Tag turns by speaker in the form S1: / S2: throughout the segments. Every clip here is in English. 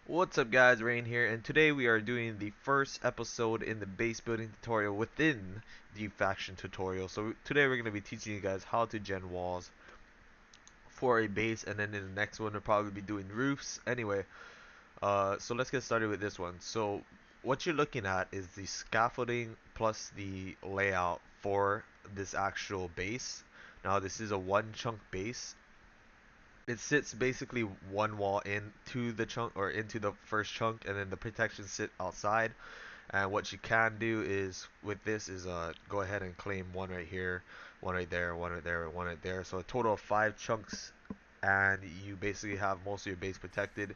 S1: What's up guys, Rain here, and today we are doing the first episode in the base building tutorial within the faction tutorial. So today we're going to be teaching you guys how to gen walls for a base, and then in the next one we'll probably be doing roofs. Anyway, so let's get started with this one. So what you're looking at is the scaffolding plus the layout for this actual base. Now this is a one chunk base. It sits basically one wall into the chunk or into the first chunk, and then the protections sit outside. And what you can do is with this is go ahead and claim one right here, one right there, one right there, one right there. So a total of 5 chunks, and you basically have most of your base protected.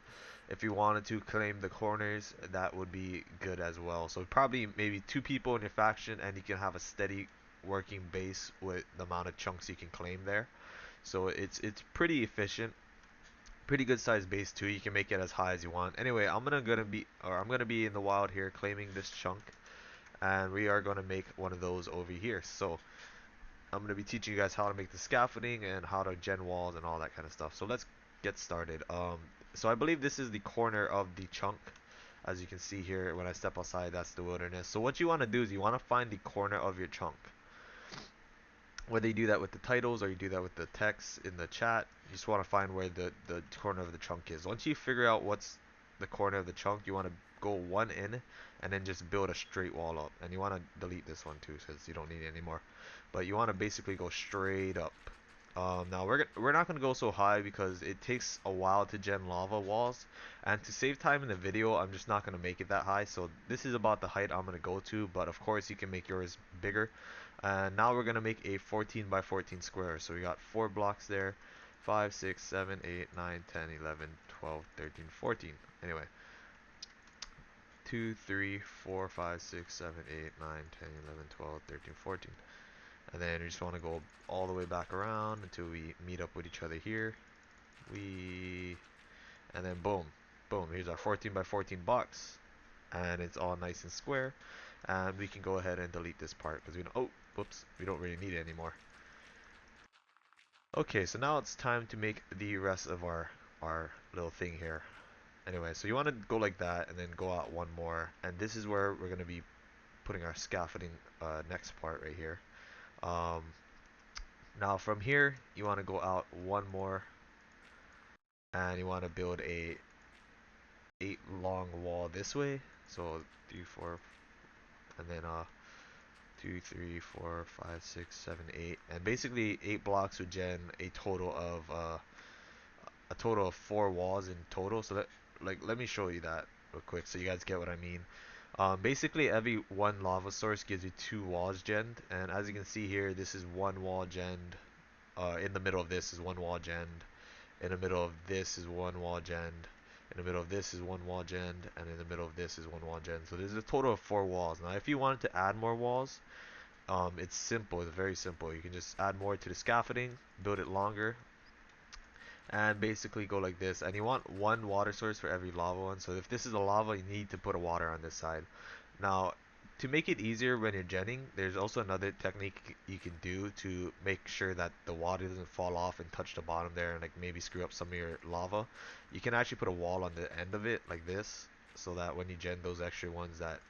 S1: If you wanted to claim the corners, that would be good as well. So probably maybe 2 people in your faction, and you can have a steady working base with the amount of chunks you can claim there. So it's pretty efficient, pretty good sized base too. You can make it as high as you want. Anyway, I'm gonna be in the wild here claiming this chunk, and we are gonna make one of those over here. So I'm gonna be teaching you guys how to make the scaffolding and how to gen walls and all that kind of stuff. So let's get started. So I believe this is the corner of the chunk. As you can see here, when I step outside, that's the wilderness. So what you want to do is you want to find the corner of your chunk. Whether you do that with the titles or you do that with the text in the chat, you just want to find where the corner of the chunk is. Once you figure out what's the corner of the chunk, you want to go one in and then just build a straight wall up. And you want to delete this one too, since you don't need it anymore. But you want to basically go straight up. Now we're not gonna go so high because it takes a while to gen lava walls, and to save time in the video, I'm just not gonna make it that high. So this is about the height I'm gonna go to, but of course you can make yours bigger. And now we're gonna make a 14 by 14 square. So we got 4 blocks there, 5, 6, 7, 8, 9, 10, 11, 12, 13, 14. Anyway, 2, 3, 4, 5, 6, 7, 8, 9, 10, 11, 12, 13, 14. And then we just want to go all the way back around until we meet up with each other here. And then boom, boom, here's our 14 by 14 box. And it's all nice and square. And we can go ahead and delete this part because we don't, oh, whoops, we don't really need it anymore. Okay, so now it's time to make the rest of our little thing here. Anyway, so you want to go like that and then go out one more. And this is where we're going to be putting our scaffolding next part right here. Um, Now from here, you want to go out one more, and you want to build a 8 long wall this way. So 3, 4, and then 2, 3, 4, 5, 6, 7, 8, and basically 8 blocks would gen a total of 4 walls in total. So let me show you that real quick so you guys get what I mean. Basically every one lava source gives you 2 walls genned, and as you can see here, this is one wall genned. In the middle of this is one wall genned. In the middle of this is one wall genned. In the middle of this is one wall genned. And in the middle of this is one wall genned. So there's a total of 4 walls. Now if you wanted to add more walls, it's simple. It's very simple. You can just add more to the scaffolding, build it longer, and basically go like this. And you want one water source for every lava one. So if this is a lava, you need to put a water on this side. Now, to make it easier when you're genning, there's also another technique you can do to make sure that the water doesn't fall off and touch the bottom there and like maybe screw up some of your lava. You can actually put a wall on the end of it like this, so that when you gen those extra ones that,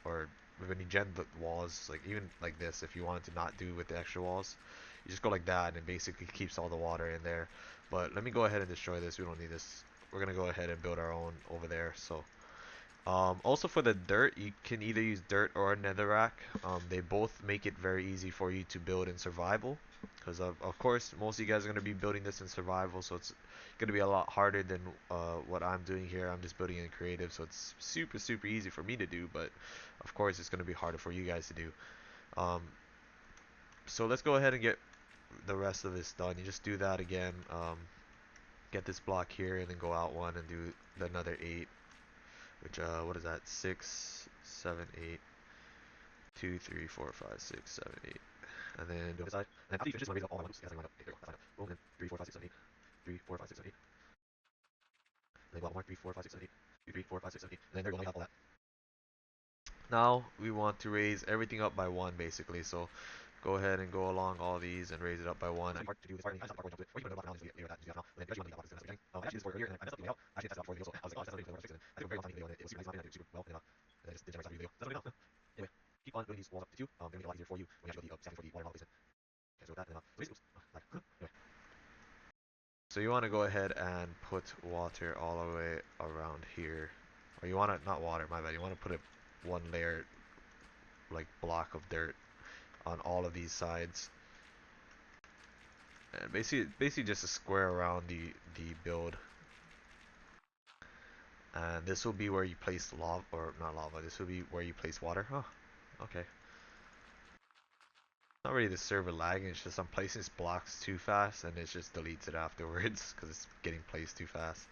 S1: or when you gen the walls, like even like this, if you wanted to not do with the extra walls, you just go like that and it basically keeps all the water in there. But let me go ahead and destroy this. We don't need this. We're gonna go ahead and build our own over there. So also for the dirt, you can either use dirt or netherrack. They both make it very easy for you to build in survival, because of course most of you guys are going to be building this in survival, so it's going to be a lot harder than what I'm doing here. I'm just building in creative, so it's super easy for me to do, but of course it's going to be harder for you guys to do. Um, so let's go ahead and get the rest of this done. You just do that again. Get this block here and then go out one and do another 8. Which what is that? 6, 7, 8, 2, 3, 4, 5, 6, 7, 8, and then do this side. And then after you finish this, I'm gonna raise up all my loops. Yes, I line up. Okay, there we go. That's fine. Boom, and 3, 4, 5, 6, 7, 8. 3, 4, 5, 6, 7, 8. And then go out more. 3, 4, 5, 6, 7, 8. 2, 3, 4, 5, 6, 7, 8. And then there we go. Now we have all that. Now we want to raise everything up by 1 basically. So go ahead and go along all these and raise it up by 1. And to do this part, I just or you can put a block down and just get rid of that. Just do that now. And then eventually you want the block. That's what I'm saying. Actually, this is for earlier, and I messed up the layout. I actually tested out before the video, so I was like, oh, that's not really what I fixed it. So you want to go ahead and put water all the way around here. Or you want to, not water, my bad. You want to put it one layer, like block of dirt on all of these sides. And basically just a square around the build. And this will be where you place lava, or not lava, this will be where you place water. Oh, okay. Not really the server lagging, it's just I'm placing these blocks too fast and it just deletes it afterwards because it's getting placed too fast.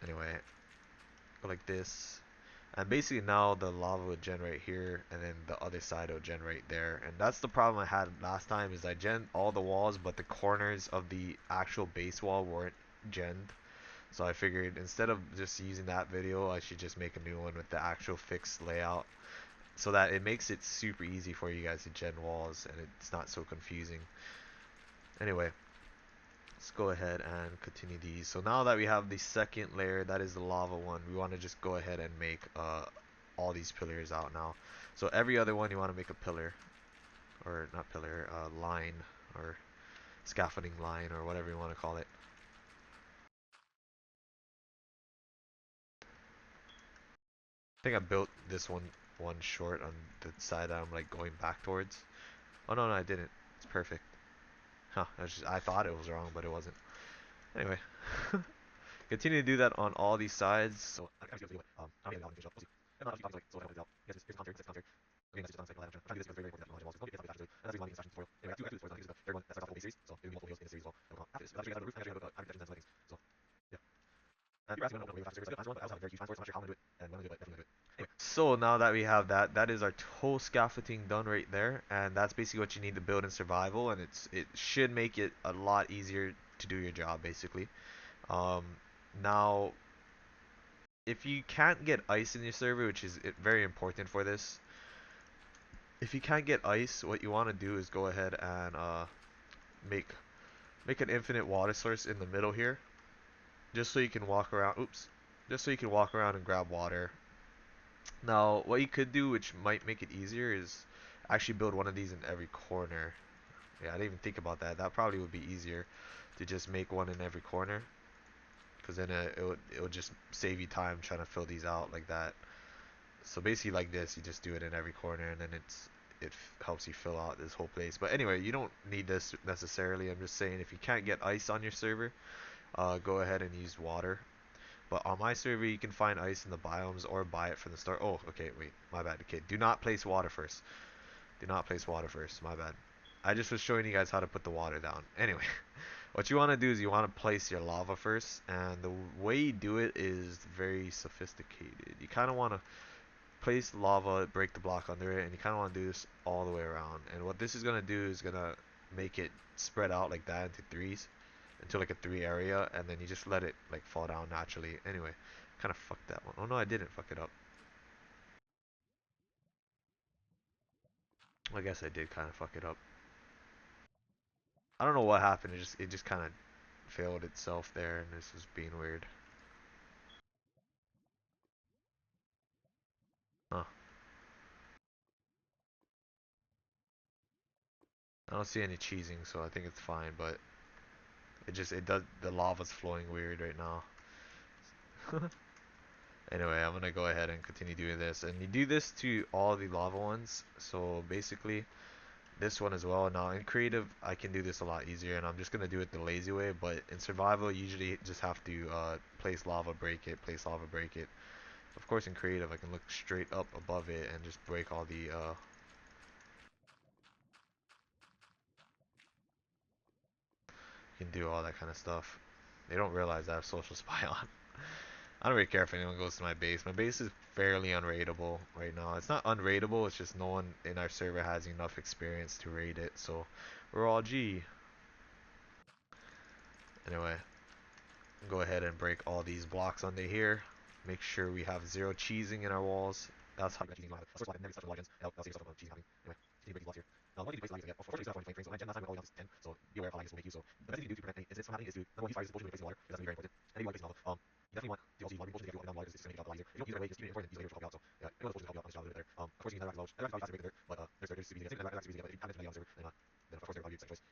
S1: Anyway, go like this. And basically now the lava would generate here and then the other side will generate there. And that's the problem I had last time is I gen all the walls but the corners of the actual base wall weren't genned. So I figured instead of just using that video, I should just make a new one with the actual fixed layout so that it makes it super easy for you guys to gen walls and it's not so confusing. Anyway, let's go ahead and continue these. So now that we have the second layer, that is the lava one, we want to just go ahead and make all these pillars out now. So every other one you want to make a pillar, or not pillar, line, or scaffolding line, or whatever you want to call it. I think I built this one short on the side that I'm like going back towards. Oh no, no, I didn't. It's perfect. Huh, I thought it was wrong, but it wasn't. Anyway, continue to do that on all these sides. So so now that we have that, that is our whole scaffolding done right there, and that's basically what you need to build in survival, and it should make it a lot easier to do your job basically. Um, Now, if you can't get ice in your server, which is very important for this, if you can't get ice, what you want to do is go ahead and make make an infinite water source in the middle here, just so you can walk around. Oops, just so you can walk around and grab water. Now, what you could do, which might make it easier, is actually build one of these in every corner. Yeah, I didn't even think about that. That probably would be easier to just make one in every corner, because then it would just save you time trying to fill these out like that. So basically like this, you just do it in every corner and then it helps you fill out this whole place. But anyway, you don't need this necessarily. I'm just saying if you can't get ice on your server, go ahead and use water. But on my server, you can find ice in the biomes or buy it from the store. Oh, okay, wait, my bad. Okay, do not place water first. Do not place water first. My bad. I just was showing you guys how to put the water down. Anyway, what you want to do is you want to place your lava first, and the way you do it is very sophisticated. You kind of want to place lava, break the block under it, and you kind of want to do this all the way around. And what this is going to do is going to make it spread out like that into threes, into like a three area, and then you just let it like fall down naturally. Anyway, kind of fucked that one. Oh no, I didn't fuck it up. I guess I did kind of fuck it up. I don't know what happened. It just kind of failed itself there, and this is being weird. Huh. I don't see any cheesing, so I think it's fine. But it does, the lava's flowing weird right now. Anyway, I'm gonna go ahead and continue doing this, and you do this to all the lava ones. So basically, this one as well. Now in creative, I can do this a lot easier, and I'm just gonna do it the lazy way. But in survival, you usually just have to place lava, break it, place lava, break it. Of course, in creative, I can look straight up above it and just break all the. You can do all that kind of stuff. They don't realize I have social spy on. I don't really care if anyone goes to my base. My base is fairly unraidable right now. It's not unraidable, it's just no one in our server has enough experience to raid it, so we're all G. Anyway, go ahead and break all these blocks under here. Make sure we have zero cheesing in our walls. That's how cheesing live. Of course, like, never special legends. That'll save yourself from cheesing happening. Anyway, continue breaking blocks here. Now, one of these breaks again. Unfortunately, it's not 20 frames, so gen last time we all got 10, so be aware of how lag this will make you. So, the best thing you can do to prevent is if something is to number one, use fire is bullshit when you're placing water, because that's gonna be very important. And then you want to place lava. definitely want to also use logging motion to get you up and down water because this is going to make it a lot easier. If you don't use it right away, just keep it in for it and use later to help you out. So yeah, one of those motions will help you out on this job a little bit there. Of course you can nether rack load. Nether rack's probably faster to break the dirt, but there's super easy. Same nether rack's super easy, but if you haven't mentioned on the server, then of course they're probably your second choice.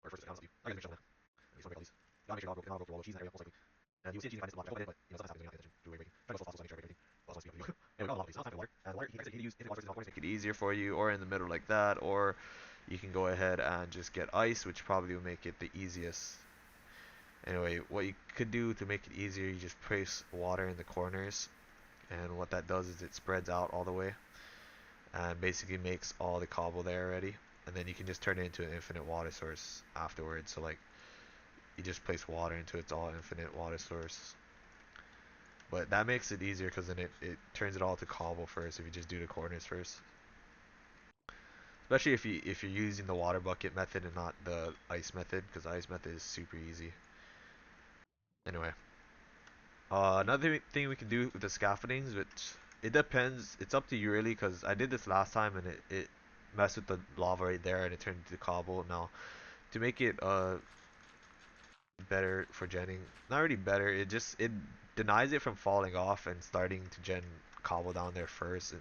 S1: Or first just account up to you. I guys make sure I'll break all these. Gotta make sure they're all broken. If not, I'll go through all the cheese in that area most likely. And you'll see a cheese if I miss the block. I hope I did, but you know something happens when you're not paying attention to where you're breaking. Try to go slow fast so I make sure I break everything. Well, it's supposed to be up to you. Anyway, we got a lot of these. Now it's time for water. And water, like I said, you can use if it water first in the corners, make it easier for you, or in the middle like that, or you can go ahead and just get ice, which probably will make it the easiest. Anyway, what you could do to make it easier, you just place water in the corners, and what that does is it spreads out all the way and basically makes all the cobble there already, and then you can just turn it into an infinite water source afterwards. So like you just place water into its all infinite water source, but that makes it easier because then it turns it all to cobble first if you just do the corners first, especially if you're using the water bucket method and not the ice method, because the ice method is super easy. Anyway, another thing we can do with the scaffoldings, which it depends, it's up to you really, because I did this last time and it messed with the lava right there and it turned into cobble. Now to make it better for genning, not really better, it denies it from falling off and starting to gen cobble down there first.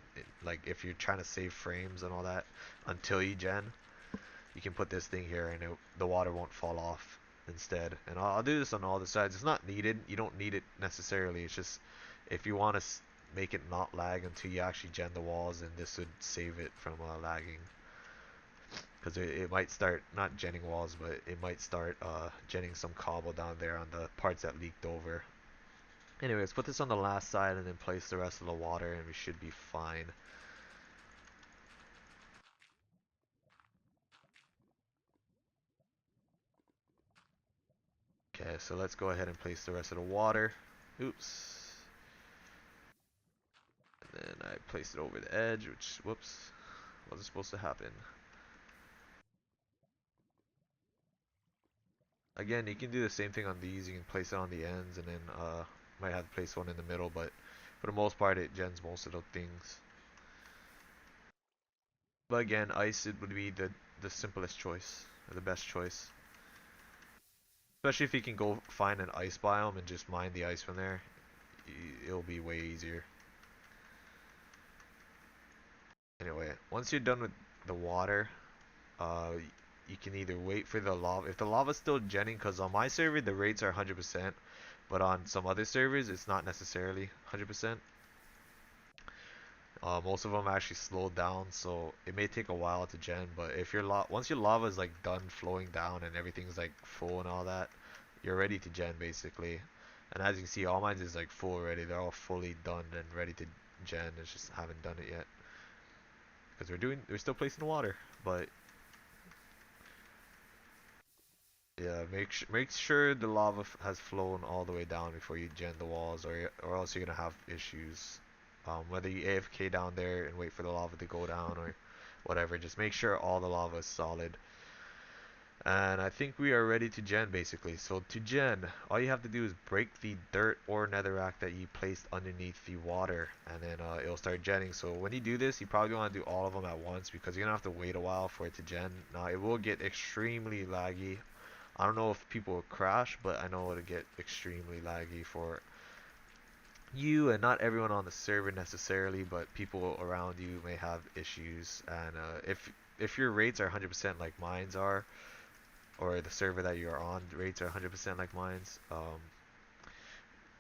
S1: Like if you're trying to save frames and all that until you gen, you can put this thing here and the water won't fall off instead. And I'll do this on all the sides. It's not needed. You don't need it necessarily. It's just if you want to make it not lag until you actually gen the walls, and this would save it from lagging. Because it might start not genning walls, but it might start genning some cobble down there on the parts that leaked over. Anyways, put this on the last side and then place the rest of the water, and we should be fine. Okay, so let's go ahead and place the rest of the water. Oops. And then I placed it over the edge, which, whoops, wasn't supposed to happen. Again, you can do the same thing on these. You can place it on the ends, and then might have to place one in the middle, but for the most part, it gens most of the things. But again, ice it would be the simplest choice, or the best choice. Especially if you can go find an ice biome and just mine the ice from there, it'll be way easier. Anyway, once you're done with the water, uh, you can either wait for the lava. If the lava's still genning, because on my server the rates are 100%, but on some other servers it's not necessarily 100%. Most of them actually slowed down, so it may take a while to gen. But if your once your lava is like done flowing down and everything's like full and all that, you're ready to gen basically. And as you can see, all mine is like full already. They're all fully done and ready to gen. It's just haven't done it yet because we're still placing water. But yeah, make sure the lava has flown all the way down before you gen the walls, or else you're gonna have issues. Whether you AFK down there and wait for the lava to go down or whatever, just make sure all the lava is solid. And I think we are ready to gen basically. So to gen, all you have to do is break the dirt or netherrack that you placed underneath the water, and then it'll start genning. So when you do this, you probably want to do all of them at once because you're gonna have to wait a while for it to gen. Now it will get extremely laggy. I don't know if people will crash, but I know it'll get extremely laggy for you and not everyone on the server necessarily, but people around you may have issues. And if your rates are 100% like mine's are, or the server that you're on rates are 100% like mine's,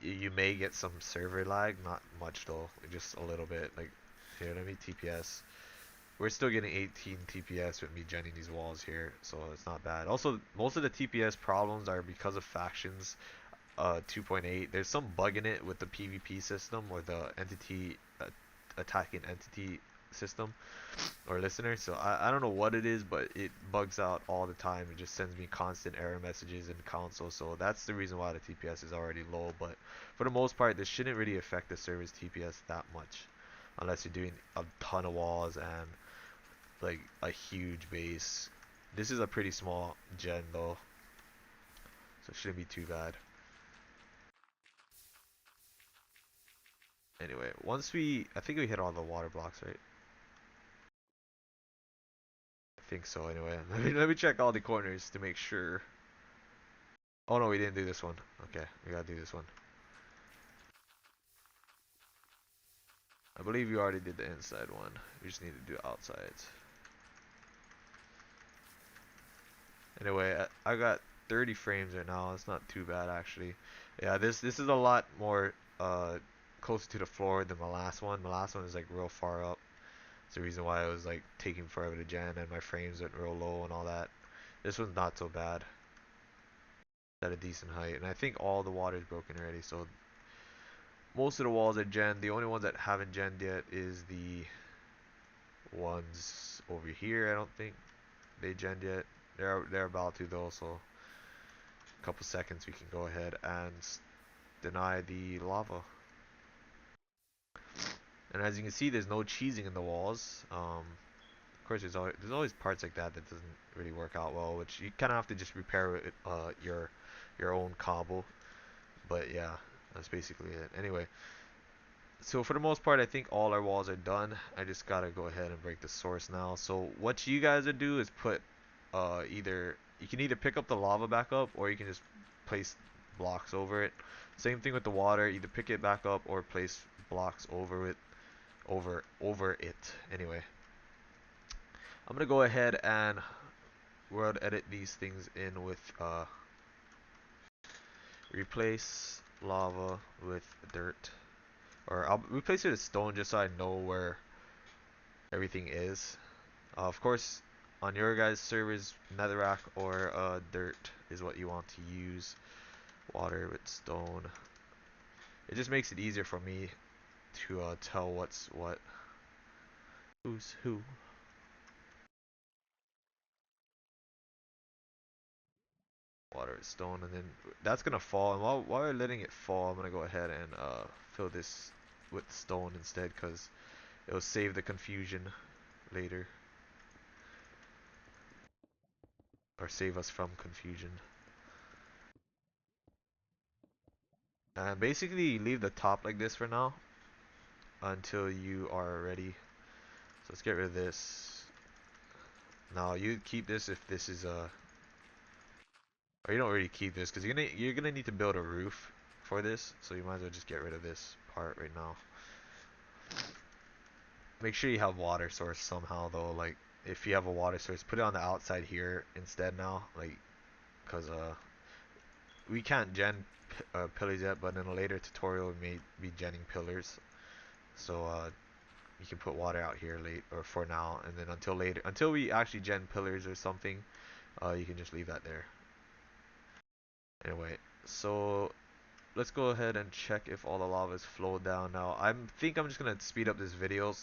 S1: you may get some server lag. Not much though, just a little bit. Like here, let me TPS. We're still getting 18 TPS with me genning these walls here, so it's not bad. Also, most of the TPS problems are because of factions 2.8. There's some bug in it with the PvP system or the entity attacking entity system or listener. So I don't know what it is, but it bugs out all the time. It just sends me constant error messages in console. So that's the reason why the TPS is already low. But for the most part, this shouldn't really affect the server's TPS that much, unless you're doing a ton of walls and like a huge base. This is a pretty small gen though, so it shouldn't be too bad. Anyway, I think we hit all the water blocks, right? I think so. Anyway, let me check all the corners to make sure. Oh no, we didn't do this one. Okay, we gotta do this one. I believe you already did the inside one. We just need to do outsides. Anyway, I got 30 frames right now. It's not too bad actually. Yeah, this is a lot more closer to the floor than my last one. My last one is like real far up. It's the reason why it was like taking forever to gen and my frames went real low and all that. This one's not so bad. At a decent height, and I think all the water is broken already. So most of the walls are gen. The only ones that haven't gen yet is the ones over here. I don't think they gen yet. They're about to though. So a couple seconds we can go ahead and deny the lava. And as you can see, there's no cheesing in the walls. Of course, there's always parts like that that doesn't really work out well, which you kind of have to just repair with your own cobble. But yeah, that's basically it. Anyway, so for the most part, I think all our walls are done. I just gotta go ahead and break the source now. So what you guys would do is put either you can either pick up the lava back up or you can just place blocks over it. Same thing with the water, either pick it back up or place blocks over it over it. Anyway, I'm gonna go ahead and world edit these things in with replace lava with dirt, or I'll replace it with stone just so I know where everything is. Of course, on your guys' servers, netherrack or dirt is what you want to use. Water with stone. It just makes it easier for me to tell what's what. Who's who? Water with stone, and then that's gonna fall. And while we're letting it fall, I'm gonna go ahead and fill this with stone instead, because it'll save the confusion later, or save us from confusion. And basically, leave the top like this for now until you are ready. So let's get rid of this. Now you keep this if this is or you don't really keep this because you're gonna need to build a roof for this. So you might as well just get rid of this part right now. Make sure you have water source somehow though. Like if you have a water source, put it on the outside here instead now. Like because we can't gen pillars yet, but in a later tutorial we may be genning pillars. So you can put water out here late or for now, and then until later, until we actually gen pillars or something, you can just leave that there. Anyway, so let's go ahead and check if all the lava is flowed down now. I think I'm just gonna speed up this video.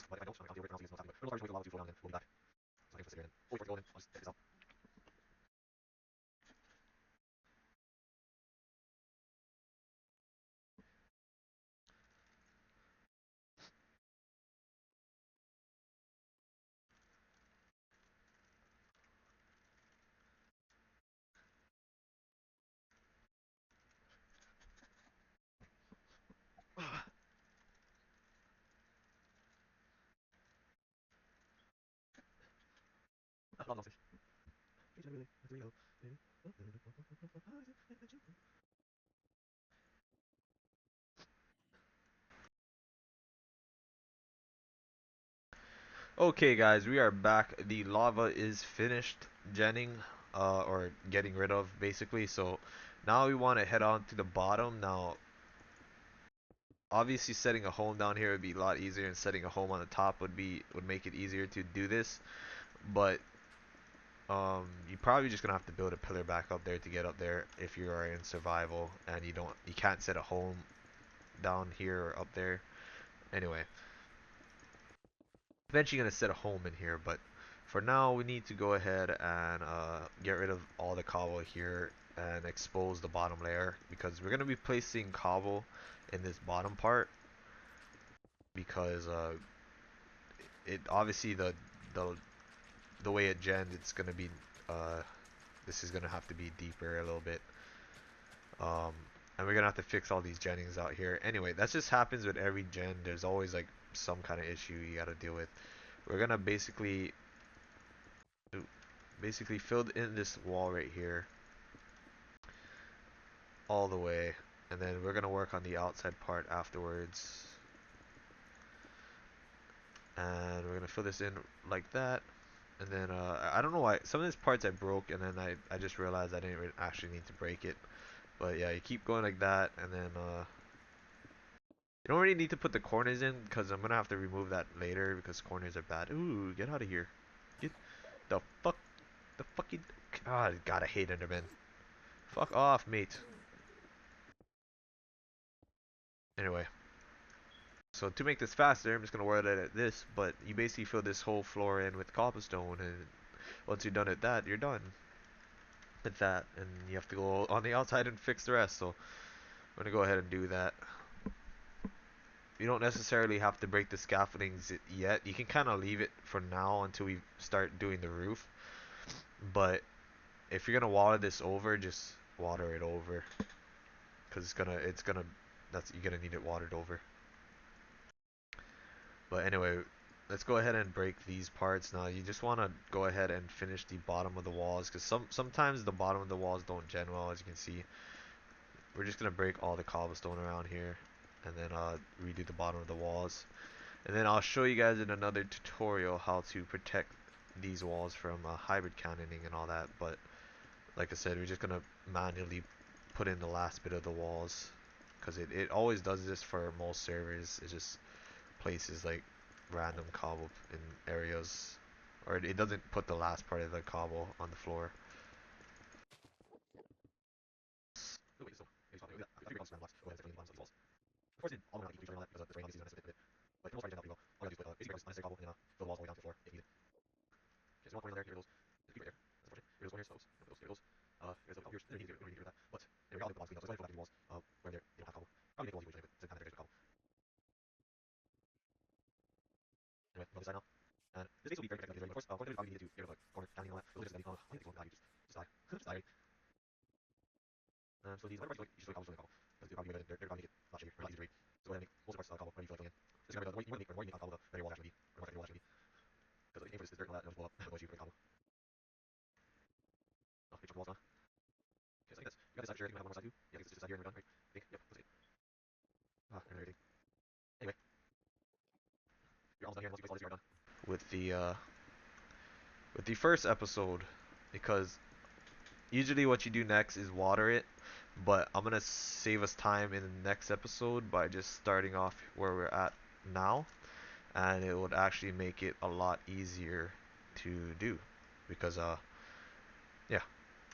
S1: Okay guys, we are back. The lava is finished genning, or getting rid of basically. So now we want to head on to the bottom. Now obviously setting a home down here would be a lot easier, and setting a home on the top would make it easier to do this. But you're probably just gonna have to build a pillar back up there to get up there if you are in survival and you can't set a home down here or up there. Anyway, eventually gonna set a home in here, but for now we need to go ahead and get rid of all the cobble here and expose the bottom layer, because we're gonna be placing cobble in this bottom part, because it obviously the the way it gen, it's gonna be uh this is gonna have to be deeper a little bit. um and we're gonna have to fix all these jennings out here. Anyway, that just happens with every gen. There's always like some kind of issue you gotta deal with. We're gonna basically fill in this wall right here all the way, and then we're gonna work on the outside part afterwards. And we're gonna fill this in like that. And then I don't know why some of these parts I broke, and then I just realized I didn't actually need to break it. But yeah, you keep going like that, and then you don't really need to put the corners in because I'm gonna have to remove that later because corners are bad. Ooh, get out of here! Get the fuck, the fucking. God, I hate Enderman. Fuck off, mate. Anyway, so to make this faster, I'm just gonna word it at this, but you basically fill this whole floor in with cobblestone, and once you're done at that, you're done with that, and you have to go on the outside and fix the rest. So I'm gonna go ahead and do that. You don't necessarily have to break the scaffoldings yet. You can kind of leave it for now until we start doing the roof. But if you're gonna water this over, just water it over, cause it's gonna that's you're gonna need it watered over. But anyway, let's go ahead and break these parts now. You just want to go ahead and finish the bottom of the walls, because sometimes the bottom of the walls don't gen well, as you can see. We're just gonna break all the cobblestone around here, and then redo the bottom of the walls. And then I'll show you guys in another tutorial how to protect these walls from hybrid cannoning and all that. But like I said, we're just gonna manually put in the last bit of the walls, because it always does this for most servers. It just places like random cobble in areas, or it doesn't put the last part of the cobble on the floor. So these other parts you just cobble because they're probably they're probably make it a lot cheaper, a lot easier to break. So go ahead and make most of the parts cobble when you fill it in. Just remember the more you make cobble, the better your wall actually be, or more effective your wall actually be. Because if you aim for this dirt and all that, it'll just blow up. Otherwise you break cobble. Oh, big chunk of walls, huh? Okay, so I think that's you got this side for sure. I think we have one more side too. Yeah, I think it's just this side here and we're done, right? I think. Yep, that's it. And everything. Anyway, you're almost done here. Once you place all this, you are done with the first episode, because usually what you do next is water it, but I'm gonna save us time in the next episode by just starting off where we're at now, and it would actually make it a lot easier to do, because yeah,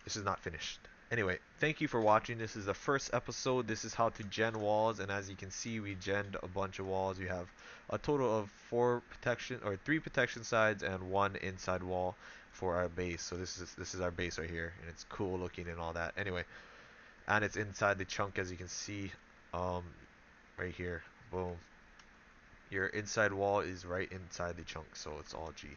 S1: this is not finished. Anyway, thank you for watching. This is the first episode. This is how to gen walls, and as you can see, we genned a bunch of walls. We have a total of 3 protection sides and 1 inside wall for our base. So this is our base right here, and it's cool looking and all that. Anyway, and it's inside the chunk, as you can see, um, right here. Boom. Your inside wall is right inside the chunk, so it's all G.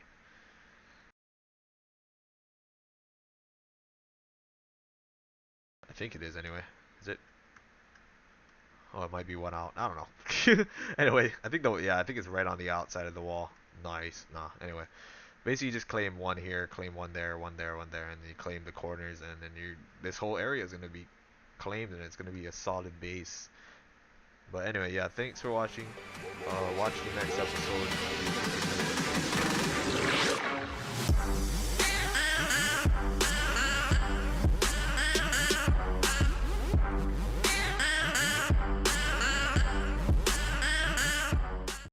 S1: I think it is anyway. Is it? Oh, it might be one out. I don't know. Anyway, I think it's right on the outside of the wall. Nice. Nah. Anyway, basically you just claim one here, claim one there, one there, one there, and then you claim the corners, and then this whole area is gonna be claimed, and it's gonna be a solid base. But anyway, yeah. Thanks for watching. Watch the next episode.